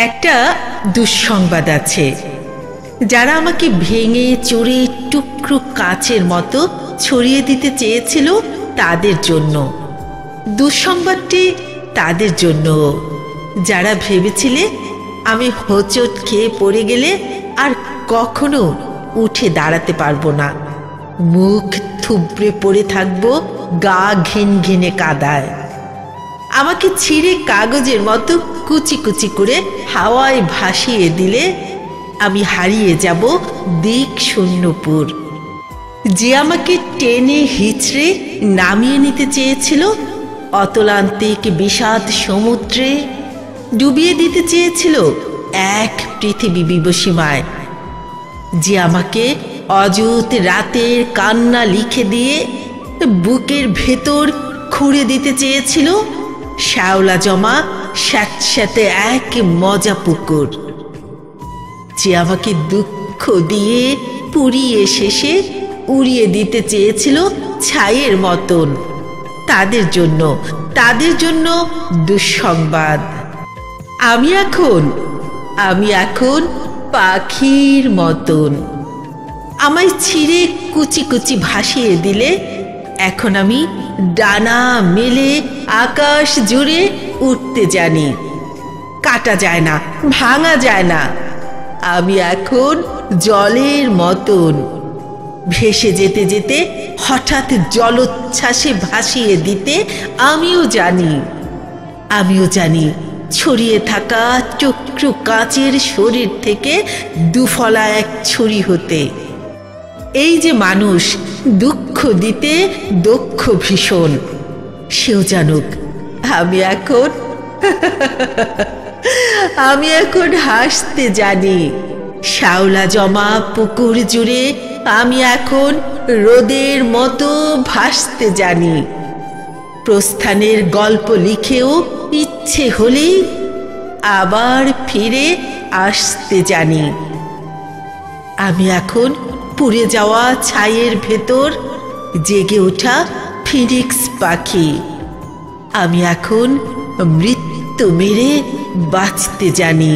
একটা দুঃসংবাদ আছে। যারা আমাকে ভেঙে চুরে টুকরো কাচের মতো ছড়িয়ে দিতে চেয়েছিল তাদের জন্য। দুঃসংবাদটি তাদের জন্য যারা ভেবেছিলে আমি হোঁচট খেয়ে পড়ে গেলে আর কখনো উঠে দাঁড়াতে পারবো না, মুখ থুবড়ে পড়ে থাকবো গা ঘিন ঘিনে কাদায়। আমাকে ছিঁড়ে কাগজের মতো কুচি কুচি করে হাওয়ায় ভাসিয়ে দিলে আমি হারিয়ে যাব দিক শূন্যপুর। যে আমাকে টেনে হিচড়ে নামিয়ে নিতে চেয়েছিল অতলান্তিক বিষাদ সমুদ্রে, ডুবিয়ে দিতে চেয়েছিল এক পৃথিবী বিবসীমায়, যে আমাকে অযুত রাতের কান্না লিখে দিয়ে বুকের ভেতর খুঁড়ে দিতে চেয়েছিল শ্যাওলা জমা স্যাঁতস্যাঁতে এক মজা পুকুর, যে আমাকে দুঃখ দিয়ে পুড়িয়ে শেষে উড়িয়ে দিতে চেয়েছিল ছাইয়ের মতন, তাদের জন্য দুঃসংবাদ। আমি এখন পাখির মতন। আমায় ছিঁড়ে কুচি কুচি ভাসিয়ে দিলে এখন আমি ডানা মেলে আকাশ জুড়ে উঠতে জানি। কাটা যায় না, ভাঙা যায় না। আমি এখন জলের মতন, ভেসে যেতে যেতে হঠাৎ জলোচ্ছ্বাসে ভাসিয়ে দিতে আমিও জানি ছড়িয়ে থাকা টুকরো কাচের শরীর থেকে দুফলা এক ছুরি হতে। এই যে মানুষ দুঃখ দিতে দক্ষ ভীষণ, সেও জানুক আমি এখন হাসতে জানি। শ্যাওলা জমা পুকুর জুড়ে আমি এখন রোদের মতো ভাসতে জানি। প্রস্থানের গল্প লিখেও ইচ্ছে হলেই আবার ফিরে আসতে জানি। আমি এখন পুড়ে যাওয়া ছাইয়ের ভেতর জেগে ওঠা ফিনিক্স পাখি। আমি এখন মৃত্যু মেরে বাঁচতে জানি।